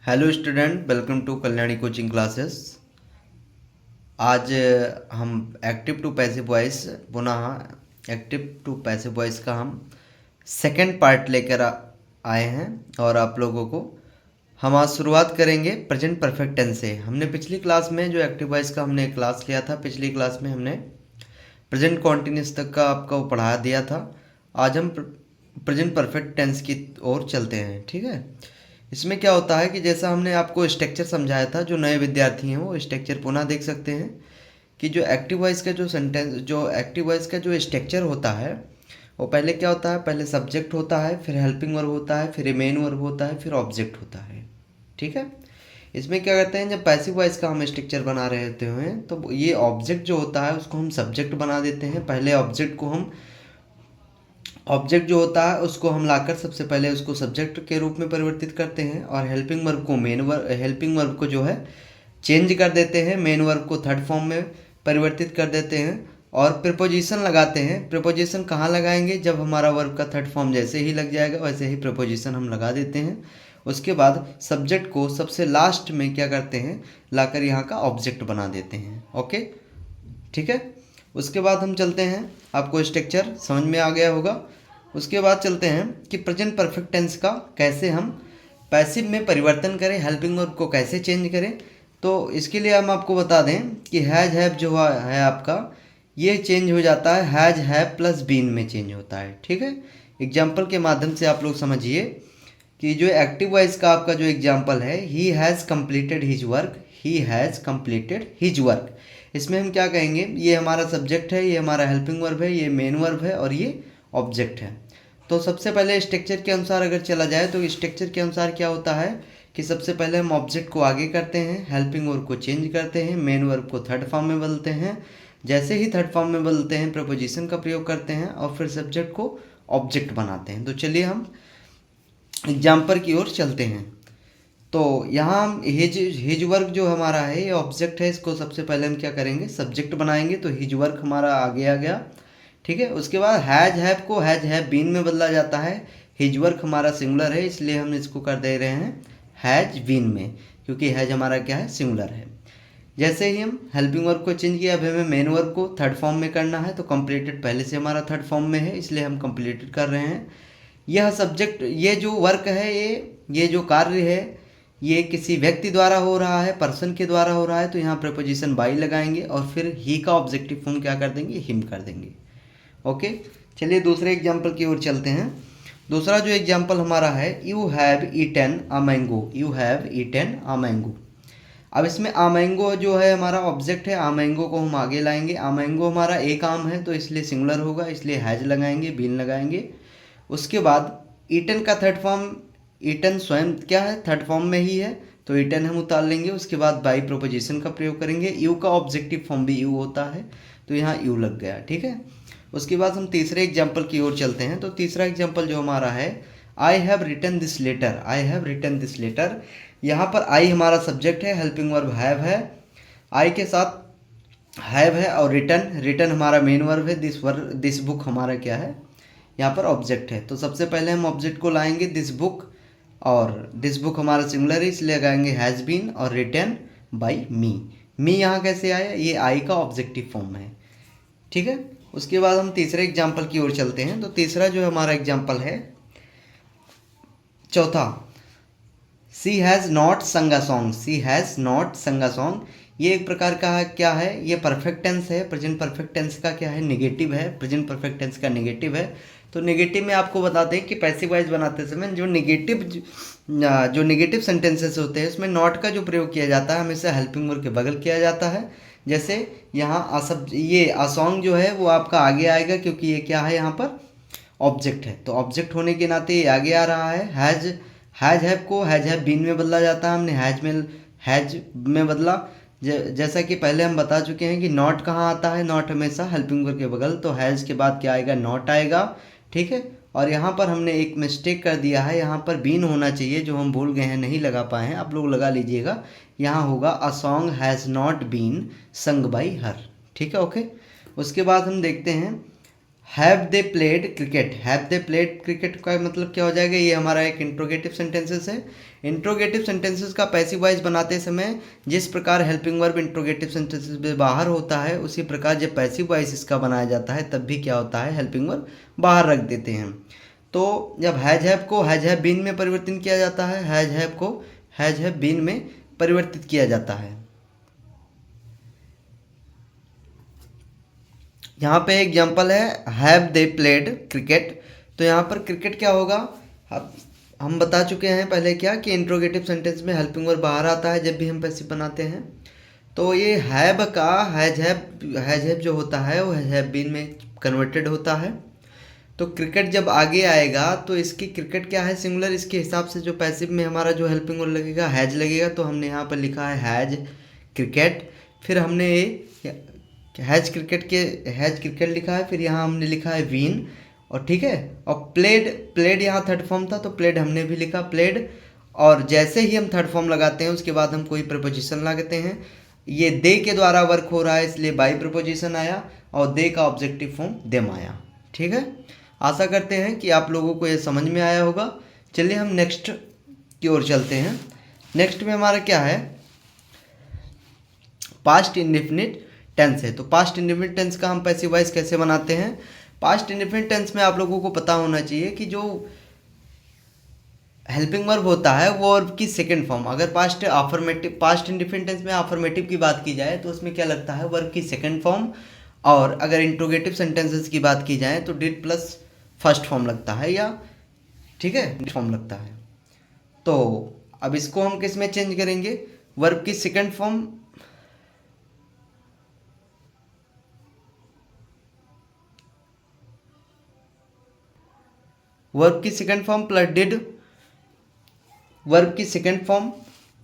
Hello student, welcome to Kalyani coaching classes. आज हम active to passive voice पुनः active to passive voice का हम सेकंड पार्ट लेकर आए हैं और आप लोगों को हम आज शुरुआत करेंगे प्रेजेंट परफेक्ट टेंस से। हमने पिछली क्लास में जो एक्टिव वॉइस का हमने क्लास लिया था, पिछली क्लास में हमने प्रेजेंट कॉन्टिन्यूस तक का आपको पढ़ा दिया था। आज हम प्रेजेंट परफेक्ट टेंस की ओर चलते हैं, ठीक है। इसमें क्या होता है कि जैसा हमने आपको स्ट्रक्चर समझाया था, जो नए विद्यार्थी हैं वो स्ट्रक्चर पुनः देख सकते हैं कि जो एक्टिव वॉइस का जो सेंटेंस, जो एक्टिव वॉइस का जो स्ट्रक्चर होता है वो पहले क्या होता है, पहले सब्जेक्ट होता है, फिर हेल्पिंग वर्ब होता है, फिर मेन वर्ब होता है, फिर ऑब्जेक्ट होता है, ठीक है। इसमें क्या करते हैं, जब पैसिव वॉइस का हम स्ट्रक्चर बना रहे होते हैं तो ये ऑब्जेक्ट जो होता है उसको हम सब्जेक्ट बना देते हैं। पहले ऑब्जेक्ट जो होता है उसको हम लाकर सबसे पहले उसको सब्जेक्ट के रूप में परिवर्तित करते हैं और हेल्पिंग वर्ब को हेल्पिंग वर्ब को जो है चेंज कर देते हैं, मेन वर्ब को थर्ड फॉर्म में परिवर्तित कर देते हैं और प्रीपोजिशन लगाते हैं। प्रीपोजिशन कहाँ लगाएंगे, जब हमारा वर्ब का थर्ड फॉर्म जैसे ही लग जाएगा वैसे ही प्रीपोजिशन हम लगा देते हैं। उसके बाद सब्जेक्ट को सबसे लास्ट में क्या करते हैं, लाकर यहाँ का ऑब्जेक्ट बना देते हैं। ओके, ठीक है। उसके बाद हम चलते हैं, आपको स्ट्रक्चर समझ में आ गया होगा। उसके बाद चलते हैं कि प्रेजेंट परफेक्ट टेंस का कैसे हम पैसिव में परिवर्तन करें, हेल्पिंग वर्ब को कैसे चेंज करें। तो इसके लिए हम आपको बता दें कि हैज हैव जो है आपका, ये चेंज हो जाता है हैज हैव प्लस बीन में चेंज होता है, ठीक है। एग्जाम्पल के माध्यम से आप लोग समझिए कि जो एक्टिव वॉइस का आपका जो एग्जाम्पल है, he has completed his work, he has completed his work. इसमें हम क्या कहेंगे, ये हमारा सब्जेक्ट है, ये हमारा हेल्पिंग वर्ब है, ये मेन वर्ब है और ये ऑब्जेक्ट है। तो सबसे पहले स्ट्रक्चर के अनुसार अगर चला जाए तो स्ट्रक्चर के अनुसार क्या होता है कि सबसे पहले हम ऑब्जेक्ट को आगे करते हैं, हेल्पिंग वर्ब को चेंज करते हैं, मेन वर्ब को थर्ड फॉर्म में बदलते हैं। जैसे ही थर्ड फॉर्म में बदलते हैं प्रपोजिशन का प्रयोग करते हैं और फिर सब्जेक्ट को ऑब्जेक्ट बनाते हैं। तो चलिए हम एग्जाम्पल की ओर चलते हैं। तो यहाँ हम हिज वर्क जो हमारा है ये ऑब्जेक्ट है, इसको सबसे पहले हम क्या करेंगे, सब्जेक्ट बनाएंगे। तो हिज वर्क हमारा आगे आ गया, ठीक है। उसके बाद हैज हैव को हैज हैव बीन में बदला जाता है। हिज वर्क हमारा सिंगुलर है, इसलिए हम इसको कर दे रहे हैं हैज बीन में, क्योंकि हैज हमारा क्या है, सिंगुलर है। जैसे ही हम हेल्पिंग वर्ब को चेंज किया, अब हमें मेन वर्ब को थर्ड फॉर्म में करना है। तो कंप्लीटेड पहले से हमारा थर्ड फॉर्म में है, इसलिए हम कंप्लीटेड कर रहे हैं। यह सब्जेक्ट, ये जो वर्क है, ये जो कार्य है, ये किसी व्यक्ति द्वारा हो रहा है, पर्सन के द्वारा हो रहा है। तो यहाँ प्रपोजिशन बाई लगाएंगे और फिर ही का ऑब्जेक्टिव फॉर्म क्या कर देंगे, हिम कर देंगे। ओके, चलिए दूसरे एग्जाम्पल की ओर चलते हैं। दूसरा जो एग्जाम्पल हमारा है, you have eaten a mango, you have eaten a mango. अब इसमें आ मैंगो जो है हमारा ऑब्जेक्ट है, आ मैंगो को हम आगे लाएंगे। आ मैंगो हमारा एक आम है तो इसलिए सिंगुलर होगा, इसलिए हैज लगाएंगे, बीन लगाएंगे। उसके बाद ईटन का थर्ड फॉर्म, ईटन स्वयं क्या है, थर्ड फॉर्म में ही है, तो ईटन हम उतार लेंगे। उसके बाद बाई प्रोपोजिशन का प्रयोग करेंगे। यू का ऑब्जेक्टिव फॉर्म भी यू होता है, तो यहाँ यू लग गया, ठीक है। उसके बाद हम तीसरे एग्जाम्पल की ओर चलते हैं। तो तीसरा एग्जाम्पल जो हमारा है, I have written this letter, I have written this letter. यहाँ पर आई हमारा सब्जेक्ट है, हेल्पिंग वर्ब हैव है, आई के साथ हैव है और रिटन हमारा मेन वर्ब है। दिस बुक हमारा क्या है, यहाँ पर ऑब्जेक्ट है। तो सबसे पहले हम ऑब्जेक्ट को लाएंगे दिस बुक, और दिस बुक हमारा सिंगुलर है, इसलिए लगाएंगे हैज़ बीन और रिटन बाई मी यहाँ कैसे आया, ये आई का ऑब्जेक्टिव फॉर्म है, ठीक है। उसके बाद हम तीसरे एग्जाम्पल की ओर चलते हैं। तो तीसरा जो हमारा एग्जाम्पल है, चौथा, सी has not sung a song, she has not sung a song. ये एक प्रकार का क्या है, ये परफेक्ट टेंस है। प्रेजेंट परफेक्ट टेंस का क्या है, नेगेटिव है, प्रेजेंट परफेक्ट टेंस का नेगेटिव है। तो नेगेटिव में आपको बता दें कि पैसिव वॉइस बनाते समय जो नेगेटिव सेंटेंसेस होते हैं उसमें नॉट का जो प्रयोग किया जाता है हमेशा हेल्पिंग वर्ब के बगल किया जाता है। जैसे यहाँ ये अ सॉन्ग जो है वो आपका आगे आएगा, क्योंकि ये क्या है, यहाँ पर ऑब्जेक्ट है। तो ऑब्जेक्ट होने के नाते ये आगे आ रहा है। हैज हैव को हैज हैव बीन में बदला जाता है, हमने हैज में बदला। जैसा कि पहले हम बता चुके हैं कि नॉट कहाँ आता है, नॉट हमेशा हेल्पिंग वर्ब के बगल। तो हैज़ के बाद क्या आएगा, नॉट आएगा, ठीक है। और यहाँ पर हमने एक मिस्टेक कर दिया है, यहाँ पर बीन होना चाहिए, जो हम भूल गए हैं, नहीं लगा पाए हैं, आप लोग लगा लीजिएगा। यहाँ होगा a song has not been sung by her, ठीक है। ओके, उसके बाद हम देखते हैं have they played cricket. Have they played cricket का मतलब क्या हो जाएगा, ये हमारा एक इंट्रोगेटिव सेंटेंसेस है। इंट्रोगेटिव सेंटेंसेस का पैसिव वॉइस बनाते समय जिस प्रकार हेल्पिंग वर्ब इंट्रोगेटिव सेंटेंसेस में बाहर होता है, उसी प्रकार जब पैसिव वॉइस इसका बनाया जाता है तब भी क्या होता है, हेल्पिंग वर्ब बाहर रख देते हैं। तो जब हैज हैव को हैज हैव बीन में परिवर्तित किया जाता है, हैज हैव को हैज हैव बीन में परिवर्तित किया जाता है। यहाँ पे एग्जाम्पल है हैव दे प्लेड क्रिकेट। तो यहाँ पर क्रिकेट क्या होगा, अब हम बता चुके हैं पहले क्या कि इंट्रोगेटिव सेंटेंस में हेल्पिंग वर्ब बाहर आता है जब भी हम पैसिव बनाते हैं। तो ये हैव का हैज हैव जो होता है वो हैज हैव बीन में कन्वर्टेड होता है। तो क्रिकेट जब आगे आएगा तो इसकी क्रिकेट क्या है, सिंगुलर, इसके हिसाब से जो पैसिव में हमारा जो हेल्पिंग वर्ब लगेगा हैज लगेगा। तो हमने यहाँ पर लिखा है हैज क्रिकेट, फिर हमने हैज क्रिकेट लिखा है, फिर यहाँ हमने लिखा है वीन, और ठीक है, और प्लेड यहाँ थर्ड फॉर्म था तो प्लेड हमने भी लिखा प्लेड। और जैसे ही हम थर्ड फॉर्म लगाते हैं उसके बाद हम कोई प्रपोजिशन लगाते हैं। ये दे के द्वारा वर्क हो रहा है इसलिए बाई प्रपोजिशन आया, और दे का ऑब्जेक्टिव फॉर्म देम आया। ठीक है, आशा करते हैं कि आप लोगों को ये समझ में आया होगा। चलिए हम नेक्स्ट की ओर चलते हैं। नेक्स्ट में हमारा क्या है, पास्ट इंडेफिनिट टेंस है। तो पास्ट इंडेफिनिट टेंस का हम पैसिव वॉइस कैसे बनाते हैं। पास्ट इंडेफिनिट टेंस में आप लोगों को पता होना चाहिए कि जो हेल्पिंग वर्ब होता है वो वर्ब की सेकंड फॉर्म, अगर पास्ट इंडेफिनिट टेंस में अफर्मेटिव की बात की जाए तो उसमें क्या लगता है, वर्ब की सेकंड फॉर्म। और अगर इंट्रोगेटिव सेंटेंसेस की बात की जाए तो डिड प्लस फर्स्ट फॉर्म लगता है, या ठीक है फॉर्म लगता है। तो अब इसको हम किस में चेंज करेंगे, वर्ब की सेकंड फॉर्म वर्ब की second form plus did, verb की सेकंड फॉर्म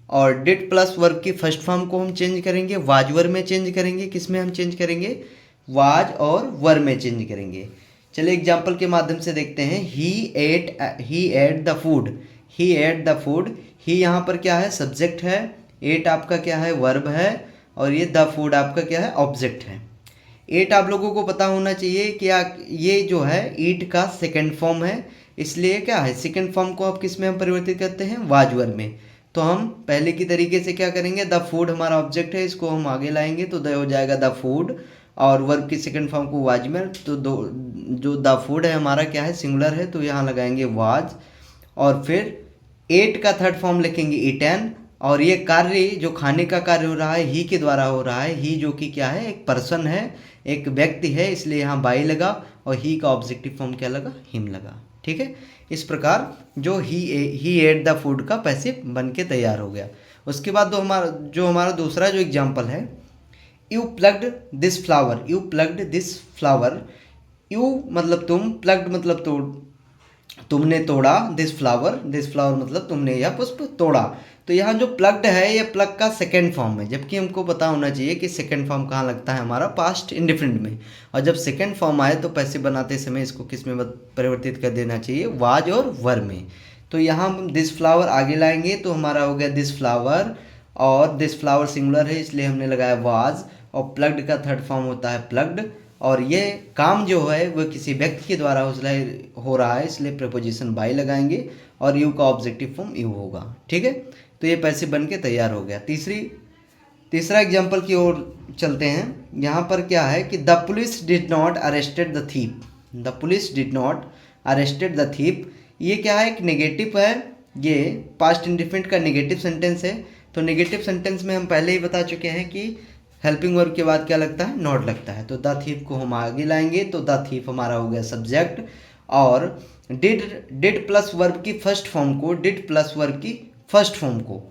और डिड प्लस वर्ब की फर्स्ट फॉर्म को हम चेंज करेंगे, वाज वर्ब में चेंज करेंगे। किस में हम चेंज करेंगे, वाज और वर्ब में चेंज करेंगे। चलिए एग्जांपल के माध्यम से देखते हैं। He ate the food, he ate the food, ही यहाँ पर क्या है, सब्जेक्ट है, एट आपका क्या है, वर्ब है, और ये द फूड आपका क्या है, ऑब्जेक्ट है। एट आप लोगों को पता होना चाहिए कि ये जो है ईट का सेकंड फॉर्म है, इसलिए क्या है, सेकंड फॉर्म को अब किस में हम परिवर्तित करते हैं, वाज वर्ब में। तो हम पहले की तरीके से क्या करेंगे, द फूड हमारा ऑब्जेक्ट है, इसको हम आगे लाएंगे तो द हो जाएगा द फूड, और वर्ब की सेकंड फॉर्म को वाज में, तो जो द फूड है हमारा क्या है, सिंगुलर है, तो यहाँ लगाएंगे वाज। और फिर एट का थर्ड फॉर्म लिखेंगे ईटन, और ये कार्य जो खाने का कार्य हो रहा है ही के द्वारा हो रहा है, ही जो कि क्या है, एक पर्सन है, एक व्यक्ति है, इसलिए यहाँ बाई लगा, और ही का ऑब्जेक्टिव फॉर्म क्या लगा, हिम लगा। ठीक है, इस प्रकार जो ही एट द फूड का पैसिव बन के तैयार हो गया। उसके बाद हमारा दूसरा जो एग्जाम्पल है, you plugged this flower, you plugged this flower, you मतलब तुम, प्लग्ड मतलब तुमने तोड़ा, दिस फ्लावर मतलब तुमने यह पुष्प तोड़ा। तो यहाँ जो प्लग्ड है ये प्लग का सेकंड फॉर्म है, जबकि हमको पता होना चाहिए कि सेकंड फॉर्म कहाँ लगता है, हमारा पास्ट इंडेफिनिट में। और जब सेकंड फॉर्म आए तो पैसिव बनाते समय इसको किस में परिवर्तित कर देना चाहिए, वाज और वर्ब में। तो यहाँ हम दिस फ्लावर आगे लाएंगे तो हमारा हो गया दिस फ्लावर, और दिस फ्लावर सिंगुलर है इसलिए हमने लगाया वाज, और प्लग्ड का थर्ड फॉर्म होता है प्लग्ड, और ये काम जो है वो किसी व्यक्ति के द्वारा हो रहा है इसलिए प्रपोजिशन बाई लगाएंगे, और यू का ऑब्जेक्टिव फॉर्म यू होगा। ठीक है, तो ये पैसिव बन के तैयार हो गया। तीसरा एग्जाम्पल की ओर चलते हैं। यहाँ पर क्या है कि the police did not arrested the thief, the police did not arrested the thief, ये क्या है, एक नेगेटिव है, ये पास्ट इंडेफिनिट का नेगेटिव सेंटेंस है। तो नेगेटिव सेंटेंस में हम पहले ही बता चुके हैं कि हेल्पिंग वर्ब के बाद क्या लगता है, नॉट लगता है। तो द थीप को हम आगे लाएंगे तो द थीप हमारा हो गया सब्जेक्ट, और डिड प्लस वर्ब की फर्स्ट फॉर्म को, डिड प्लस वर्ब की फर्स्ट फॉर्म को,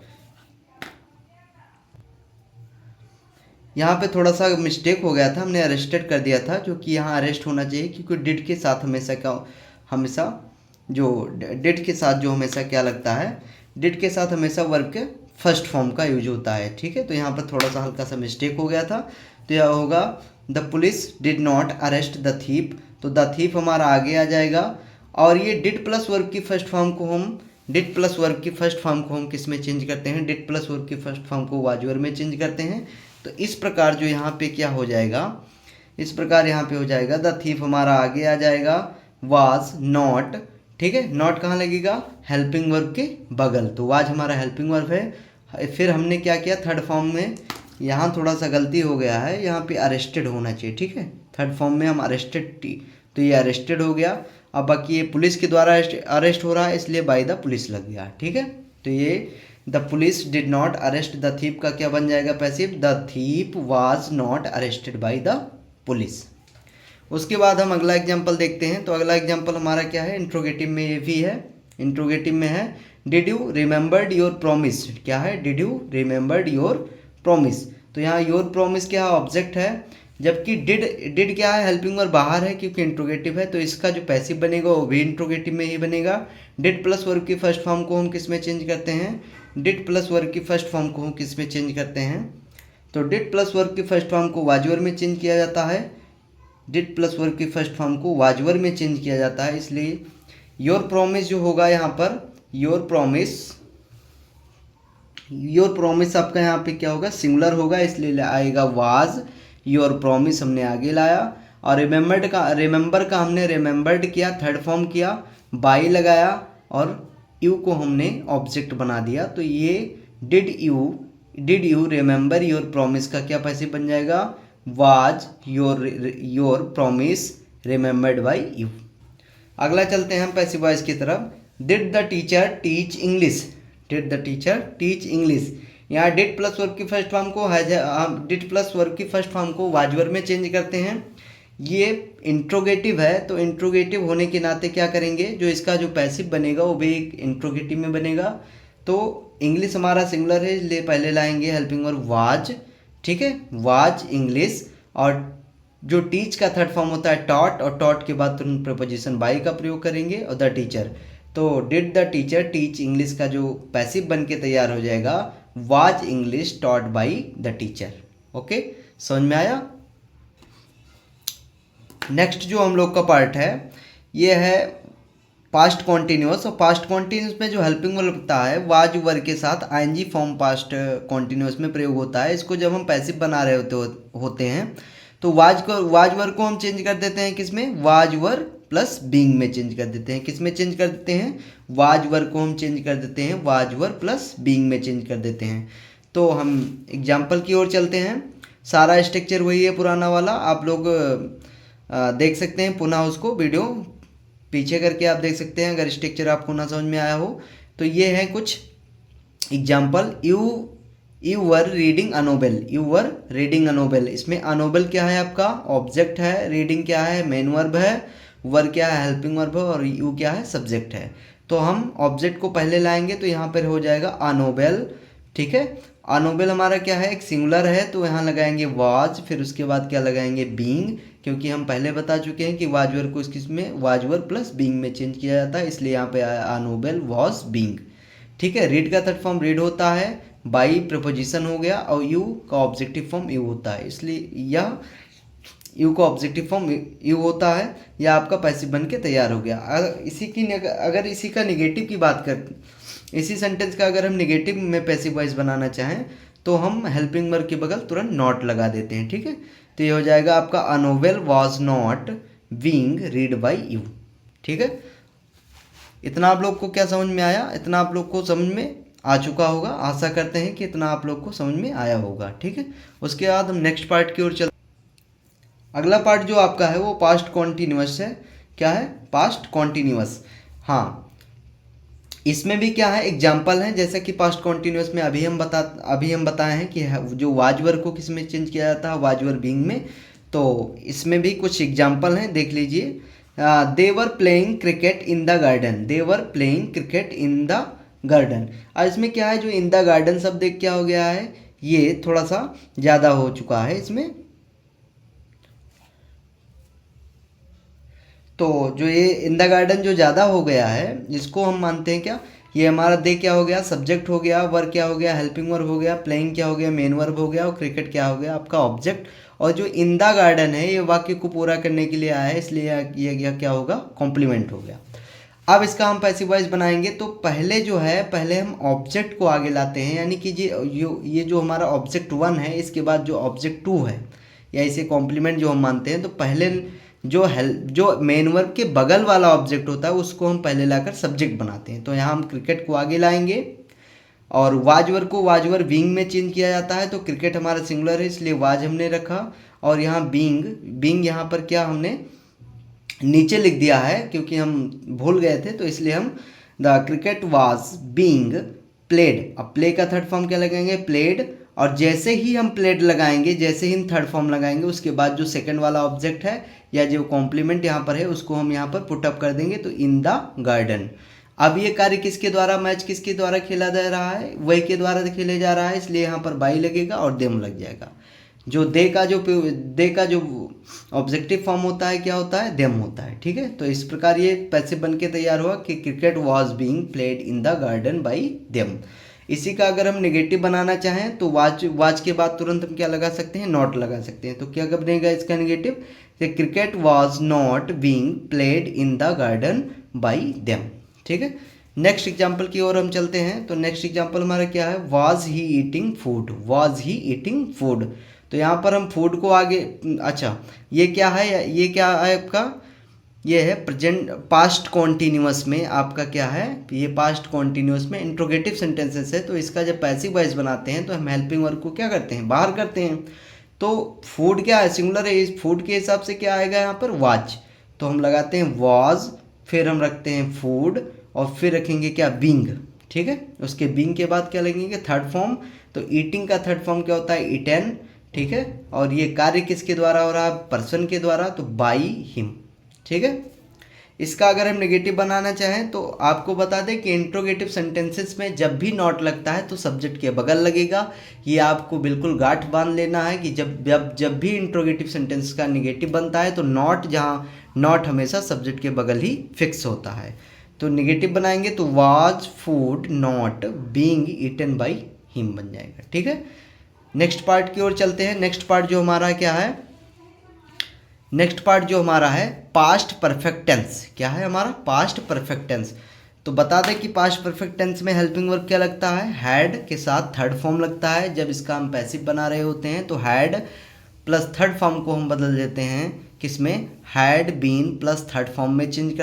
यहाँ पे थोड़ा सा मिस्टेक हो गया था, हमने अरेस्टेड कर दिया था, जो कि यहाँ अरेस्ट होना चाहिए, क्योंकि डिड के साथ हमेशा जो डिड के साथ जो हमेशा क्या लगता है, डिड के साथ हमेशा वर्ब के फर्स्ट फॉर्म का यूज होता है। ठीक है, तो यहाँ पर थोड़ा सा हल्का सा मिस्टेक हो गया था, तो यह होगा the police did not arrest the thief, तो द थीप हमारा आगे आ जाएगा। और ये डिड प्लस वर्ब की फर्स्ट फॉर्म को हम किस में चेंज करते हैं, डिड प्लस वर्ब की फर्स्ट फॉर्म को वाज वर्ब में चेंज करते हैं। तो इस प्रकार जो यहाँ पे क्या हो जाएगा, इस प्रकार यहाँ पे हो जाएगा द थीप हमारा आगे आ जाएगा वाज नॉट, ठीक है। नॉट कहाँ लगेगा, हेल्पिंग वर्ब के बगल। तो वाज हमारा हेल्पिंग वर्ब है। फिर हमने क्या किया थर्ड फॉर्म में, यहाँ थोड़ा सा गलती हो गया है, यहाँ पे अरेस्टेड होना चाहिए, ठीक है। थर्ड फॉर्म में हम अरेस्टेड, तो ये अरेस्टेड हो गया। अब बाकी ये पुलिस के द्वारा अरेस्ट हो रहा है, इसलिए बाय द पुलिस लग गया, ठीक है। तो ये the police did not arrest the thief का क्या बन जाएगा passive, the thief was not arrested by the police. उसके बाद हम अगला एग्जाम्पल देखते हैं। तो अगला एग्जाम्पल हमारा क्या है, इंट्रोगेटिव में ये भी है, इंट्रोगेटिव में है did you remembered your promise, क्या है, did you remembered your promise. तो यहाँ योर प्रॉमिस क्या ऑब्जेक्ट है, जबकि डिड क्या है, हेल्पिंग वर्ब बाहर है क्योंकि इंट्रोगेटिव है, तो इसका जो पैसिव बनेगा वो भी इंट्रोगेटिव में ही बनेगा। डिड प्लस वर्ब की फर्स्ट फॉर्म को हम किस में चेंज करते हैं, डिड प्लस वर्ब की फर्स्ट फॉर्म को हम किस में चेंज करते हैं, तो डिड प्लस वर्ब की फर्स्ट फॉर्म को वाज वर्ब में चेंज किया जाता है, डिड प्लस वर्ब की फर्स्ट फॉर्म को वाज वर्ब में चेंज किया जाता है। इसलिए योर प्रॉमिस जो होगा यहाँ पर, योर प्रॉमिस आपका यहाँ पे क्या होगा, सिंगुलर होगा, इसलिए आएगा वाज, योर प्रॉमिस हमने आगे लाया। और रिमेंबर का हमने रिमेंबर्ड किया, थर्ड फॉर्म किया, बाई लगाया और यू को हमने ऑब्जेक्ट बना दिया। तो ये did you remember your promise का क्या पैसिव बन जाएगा, was your promise remembered by you. अगला चलते हैं हम पैसिव वॉइस की तरफ। Did the teacher teach English, did the teacher teach English. यहाँ डिड प्लस वर्ब की फर्स्ट फॉर्म को डिड प्लस वर्ब की फर्स्ट फॉर्म को वाज वर्ब में चेंज करते हैं। ये इंट्रोगेटिव है, तो इंट्रोगेटिव होने के नाते क्या करेंगे, जो इसका जो पैसिव बनेगा वो भी एक इंट्रोगेटिव में बनेगा। तो इंग्लिश हमारा सिंगुलर है, इसलिए पहले लाएंगे हेल्पिंग वर्ब वाज, ठीक है, वाज इंग्लिश। और जो टीच का थर्ड फॉर्म होता है टॉट, और टॉट के बाद तुरंत प्रपोजिशन बाई का प्रयोग करेंगे और द टीचर। तो did the teacher teach English का जो पैसिव बन के तैयार हो जाएगा, was English taught by the teacher. Okay, समझ में आया। नेक्स्ट जो हम लोग का पार्ट है ये है पास्ट कॉन्टिन्यूस। और पास्ट कॉन्टिन्यूस में जो हेल्पिंग वर्ब होता है वाज वर्ब के साथ आईएनजी फॉर्म पास्ट कॉन्टिन्यूस में प्रयोग होता है। इसको जब हम पैसिव बना रहे होते हैं तो वाज वर्ब को हम चेंज कर देते हैं किसमें, वाज वर्ब प्लस बीइंग में चेंज कर देते हैं। किस में चेंज कर देते हैं, वाज वर्ब को हम चेंज कर देते हैं वाज वर्ब प्लस बीइंग में चेंज कर देते हैं। तो हम एग्जाम्पल की ओर चलते हैं। सारा स्ट्रक्चर वही है पुराना वाला, आप लोग देख सकते हैं, पुनः उसको वीडियो पीछे करके आप देख सकते हैं अगर स्ट्रक्चर आपको ना समझ में आया हो। तो ये है कुछ example. You were reading a novel, you were reading a novel. इसमें अ नोवेल क्या है, आपका ऑब्जेक्ट है, रीडिंग क्या है, मेन वर्ब है, वर क्या है, हेल्पिंग वर्ब है, और यू क्या है, सब्जेक्ट है। तो हम ऑब्जेक्ट को पहले लाएंगे तो यहाँ पर हो जाएगा अ नोवेल, ठीक है। अ नोवेल हमारा क्या है, एक सिंगुलर है, तो यहाँ लगाएंगे वाज, फिर उसके बाद क्या लगाएंगे, बीइंग, क्योंकि हम पहले बता चुके हैं कि वाज वर्ब को इसमें वाज वर्ब प्लस बीइंग में चेंज किया जाता है, इसलिए यहाँ पे आया अ नोवेल वाज बीइंग, ठीक है। रीड का थर्ड फॉर्म रीड होता है, बाई प्रपोजिशन हो गया, और यू का ऑब्जेक्टिव फॉर्म यू होता है, इसलिए यह यू का ऑब्जेक्टिव फॉर्म यू होता है, यह आपका पैसिव बन के तैयार हो गया। अगर इसी का निगेटिव की बात करते, इसी सेंटेंस का अगर हम निगेटिव में पैसिव वॉइस बनाना चाहें तो हम हेल्पिंग वर्ब के बगल तुरंत नॉट लगा देते हैं, ठीक है। तो ये हो जाएगा आपका अ novel was not being read by you, ठीक है। इतना आप लोग को क्या समझ में आया, इतना आप लोग को समझ में आ चुका होगा, आशा करते हैं कि इतना आप लोग को समझ में आया होगा, ठीक है। उसके बाद हम नेक्स्ट पार्ट की ओर चलते। अगला पार्ट जो आपका है वो पास्ट कॉन्टिन्यूअस है। क्या है, पास्ट कॉन्टिन्यूअस। हाँ, इसमें भी क्या है, एग्जाम्पल है, जैसे कि पास्ट कॉन्टिन्यूअस में अभी हम बताए हैं कि जो वाज वर्ब को किस में चेंज किया जाता है, वाज वर्ब बीइंग में। तो इसमें भी कुछ एग्जाम्पल हैं, देख लीजिए। They were playing cricket in the garden, they were playing cricket in the garden. और इसमें क्या है, जो इन द गार्डन शब्द क्या हो गया है, ये थोड़ा सा ज़्यादा हो चुका है इसमें। तो जो ये इन द गार्डन जो ज़्यादा हो गया है, इसको हम मानते हैं क्या, ये हमारा दे क्या हो गया, सब्जेक्ट हो गया, वर्ब क्या हो गया, हेल्पिंग वर्ब हो गया, प्लेइंग क्या हो गया, मेन वर्ब हो गया, और क्रिकेट क्या हो गया, आपका ऑब्जेक्ट। और जो इन द गार्डन है ये वाक्य को पूरा करने के लिए आया है, इसलिए ये क्या होगा, कॉम्प्लीमेंट हो गया। अब इसका हम पैसिव वॉइस बनाएंगे तो पहले जो है, पहले हम ऑब्जेक्ट को आगे लाते हैं, यानी कि ये जो हमारा ऑब्जेक्ट 1 है, इसके बाद जो ऑब्जेक्ट 2 है, या इसे कॉम्प्लीमेंट जो हम मानते हैं, तो पहले जो मेन वर्ब के बगल वाला ऑब्जेक्ट होता है उसको हम पहले लाकर सब्जेक्ट बनाते हैं। तो यहाँ हम क्रिकेट को आगे लाएंगे और वाजवर को वाजवर बीइंग में चेंज किया जाता है। तो क्रिकेट हमारा सिंगुलर है इसलिए वाज हमने रखा, और यहाँ बीइंग यहाँ पर क्या हमने नीचे लिख दिया है क्योंकि हम भूल गए थे, तो इसलिए हम the cricket was being played. अब प्ले का थर्ड फॉर्म क्या लगाएंगे? प्लेड। और जैसे ही हम प्लेड लगाएंगे, जैसे ही हम थर्ड फॉर्म लगाएंगे, उसके बाद जो सेकंड वाला ऑब्जेक्ट है या जो कॉम्प्लीमेंट यहाँ पर है उसको हम यहाँ पर पुट अप कर देंगे, तो इन द गार्डन। अब ये कार्य किसके द्वारा, मैच किसके द्वारा खेला जा रहा है? वही के द्वारा खेले जा रहा है, इसलिए यहाँ पर बाई लगेगा और देम लग जाएगा। जो दे का जो ऑब्जेक्टिव फॉर्म होता है क्या होता है? देम होता है। ठीक है, तो इस प्रकार ये पैसिव बन के तैयार हुआ कि cricket was being played in the garden by them. इसी का अगर हम नेगेटिव बनाना चाहें तो वाज के बाद तुरंत हम क्या लगा सकते हैं? नॉट लगा सकते हैं। तो क्या बनेगा इसका negative? Cricket was not being played in the garden by them. ठीक है, नेक्स्ट एग्जाम्पल की ओर हम चलते हैं। तो नेक्स्ट एग्जाम्पल हमारा क्या है? Was he eating food, was he eating food. तो यहाँ पर हम फूड को आगे, अच्छा ये क्या है? ये क्या है आपका? ये है प्रेजेंट पास्ट कॉन्टिन्यूअस में आपका क्या है? ये पास्ट कॉन्टिन्यूअस में इंट्रोगेटिव सेंटेंसेस है। तो इसका जब पैसिव वॉइस बनाते हैं तो हम हेल्पिंग वर्ब को क्या करते हैं? बाहर करते हैं। तो फूड क्या है? सिंगुलर है, इस फूड के हिसाब से क्या आएगा यहाँ पर? वाज। तो हम लगाते हैं वाज, फिर हम रखते हैं फूड और फिर रखेंगे क्या? बीइंग। ठीक है, उसके बीइंग के बाद क्या लगेंगे? Third form. तो ईटिंग का थर्ड फॉर्म क्या होता है? ईटेन। ठीक है, और ये कार्य किसके द्वारा हो रहा है? पर्सन के द्वारा, तो बाई हिम। ठीक है, इसका अगर हम नेगेटिव बनाना चाहें तो आपको बता दें कि इंट्रोगेटिव सेंटेंसेस में जब भी नॉट लगता है तो सब्जेक्ट के बगल लगेगा। ये आपको बिल्कुल गांठ बांध लेना है कि जब भी इंट्रोगेटिव सेंटेंस का नेगेटिव बनता है तो नॉट हमेशा सब्जेक्ट के बगल ही फिक्स होता है। तो नेगेटिव बनाएंगे तो was food not being eaten by him बन जाएगा। ठीक है, नेक्स्ट पार्ट की ओर चलते हैं। नेक्स्ट पार्ट जो हमारा क्या है? नेक्स्ट पार्ट जो हमारा है पास्ट परफेक्ट टेंस। क्या है हमारा? Past perfect tense. तो बता दें कि पास्ट परफेक्ट टेंस में हेल्पिंग वर्ब क्या लगता है? हैड के साथ थर्ड फॉर्म लगता है। जब इसका हम पैसिव बना रहे होते हैं तो हैड प्लस थर्ड फॉर्म को हम बदल देते हैं किसमें? Had been plus third form में चेंज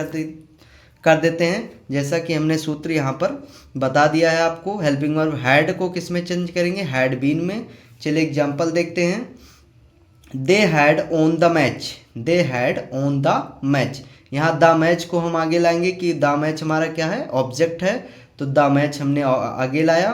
कर देते हैं। जैसा कि हमने सूत्र यहाँ पर बता दिया है आपको। हेल्पिंग वर्ब हैड को किस में चेंज करेंगे? हैड बीन में। चलिए एग्जाम्पल देखते हैं। They had on the match, they had on the match. यहाँ द मैच को हम आगे लाएंगे कि द मैच हमारा क्या है? ऑब्जेक्ट है, तो द मैच हमने आगे लाया।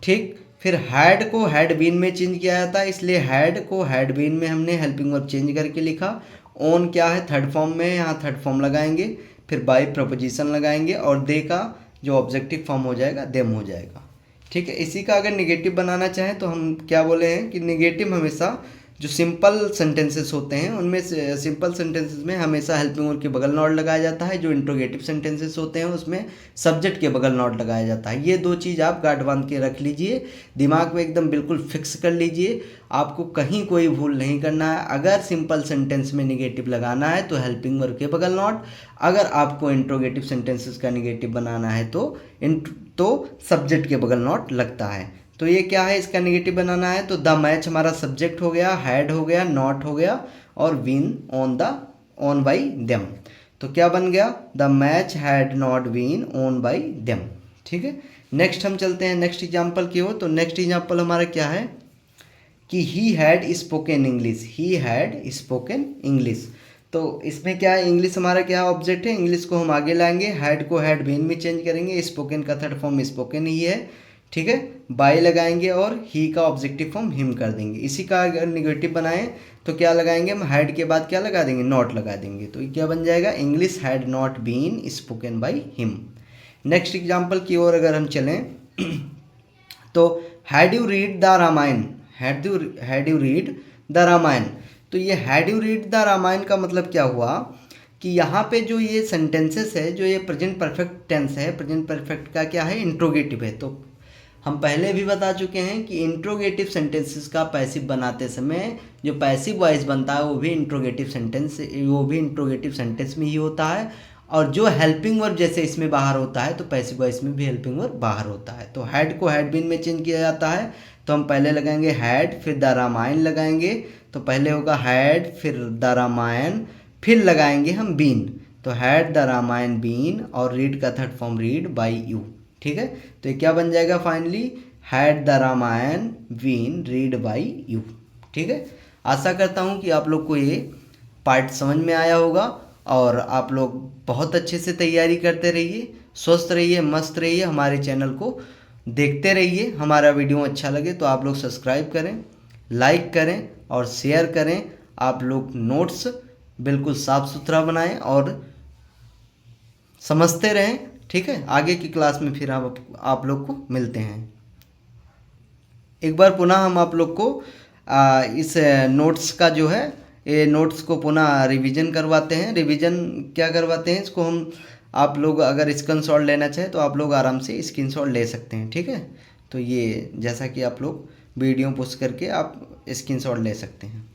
ठीक, फिर हैड को हैड बीन में चेंज किया जाता है, इसलिए हैड को हैड बीन में हमने हेल्पिंग वर्ब चेंज करके लिखा। ऑन क्या है? थर्ड फॉर्म में, यहाँ थर्ड फॉर्म लगाएंगे, फिर बाई प्रपोजिशन लगाएंगे और दे का जो ऑब्जेक्टिव फॉर्म हो जाएगा देम हो जाएगा। ठीक है, इसी का अगर निगेटिव बनाना चाहें तो हम क्या बोले हैं कि निगेटिव हमेशा जो सिंपल सेंटेंसेस होते हैं उनमें से सिंपल सेंटेंसेस में हमेशा हेल्पिंग वर्ब के बगल नॉट लगाया जाता है। जो इंट्रोगेटिव सेंटेंसेस होते हैं उसमें सब्जेक्ट के बगल नॉट लगाया जाता है। ये दो चीज़ आप गांठ बांध के रख लीजिए, दिमाग में एकदम बिल्कुल फिक्स कर लीजिए। आपको कहीं कोई भूल नहीं करना है। अगर सिंपल सेंटेंस में निगेटिव लगाना है तो हेल्पिंग वर्ब के बगल नॉट, अगर आपको इंट्रोगेटिव सेंटेंसेस का निगेटिव बनाना है तो सब्जेक्ट के बगल नॉट लगता है। तो ये क्या है? इसका नेगेटिव बनाना है तो द मैच हमारा सब्जेक्ट हो गया, हैड हो गया, नॉट हो गया और बीन ऑन बाई देम। तो क्या बन गया? The match had not been on by them. ठीक है, नेक्स्ट हम चलते हैं नेक्स्ट एग्जाम्पल की ओर। तो नेक्स्ट एग्जाम्पल हमारा क्या है कि he had spoken English, he had spoken English. तो इसमें क्या है? इंग्लिश हमारा क्या ऑब्जेक्ट है? इंग्लिश को हम आगे लाएंगे, हैड को हैड बीन में चेंज करेंगे, स्पोकन का थर्ड फॉर्म स्पोकन ही है। ठीक है, बाय लगाएंगे और ही का ऑब्जेक्टिव फॉर्म हिम कर देंगे। इसी का अगर निगेटिव बनाएं तो क्या लगाएंगे हम? हैड के बाद क्या लगा देंगे? नॉट लगा देंगे। तो ये क्या बन जाएगा? English had not been spoken by him. Next example की ओर अगर हम चलें तो had you read the Ramayana, had you read the Ramayana. तो ये had you read the Ramayana का मतलब क्या हुआ कि यहाँ पे जो ये सेंटेंसेस है, जो ये प्रेजेंट परफेक्ट टेंस है, प्रेजेंट परफेक्ट का क्या है? इंट्रोगेटिव है। तो हम पहले भी बता चुके हैं कि इंट्रोगेटिव सेंटेंसेस का पैसिव बनाते समय जो पैसिव वॉइस बनता है वो भी इंट्रोगेटिव सेंटेंस में ही होता है। और जो हेल्पिंग वर्ब जैसे इसमें बाहर होता है तो पैसिव वॉइस में भी हेल्पिंग वर्ब बाहर होता है। तो हैड को हैड बीन में चेंज किया जाता है। तो हम पहले लगाएंगे हैड, फिर द रामायण लगाएंगे। तो पहले होगा हैड, फिर द रामायण, फिर लगाएंगे हम बीन, तो हैड द रामायण बीन और रीड का third form read by you. ठीक है, तो ये क्या बन जाएगा finally, had the Ramayana been read by you. ठीक है, आशा करता हूँ कि आप लोग को ये पार्ट समझ में आया होगा और आप लोग बहुत अच्छे से तैयारी करते रहिए, स्वस्थ रहिए, मस्त रहिए, हमारे चैनल को देखते रहिए। हमारा वीडियो अच्छा लगे तो आप लोग सब्सक्राइब करें, लाइक करें और शेयर करें। आप लोग नोट्स बिल्कुल साफ सुथरा बनाएं और समझते रहें। ठीक है, आगे की क्लास में फिर आप लोग को मिलते हैं। एक बार पुनः हम आप लोग को इस नोट्स का जो है, ये नोट्स को पुनः रिवीजन करवाते हैं। रिवीजन क्या करवाते हैं, इसको हम आप लोग अगर स्क्रीनशॉट लेना चाहें तो आप लोग आराम से स्क्रीनशॉट ले सकते हैं। ठीक है, तो ये जैसा कि आप लोग वीडियो पोस्ट करके आप स्क्रीनशॉट ले सकते हैं।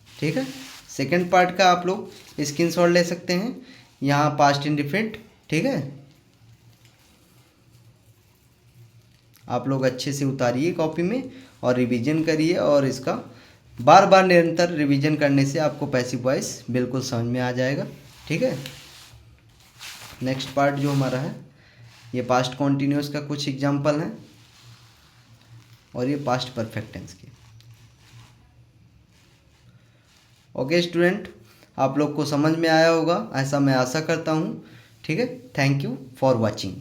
ठीक है, सेकंड पार्ट का आप लोग स्क्रीनशॉट ले सकते हैं, यहाँ पास्ट इंडिफिनिट। ठीक है, आप लोग अच्छे से उतारिए कॉपी में और रिवीजन करिए, और इसका बार बार निरंतर रिवीजन करने से आपको पैसिव वॉइस बिल्कुल समझ में आ जाएगा। ठीक है, नेक्स्ट पार्ट जो हमारा है ये पास्ट कॉन्टिन्यूस का कुछ एग्जाम्पल हैं और ये पास्ट परफेक्ट टेंस के। ओके स्टूडेंट, आप लोग को समझ में आया होगा ऐसा मैं आशा करता हूँ। ठीक है, थैंक यू फॉर वॉचिंग।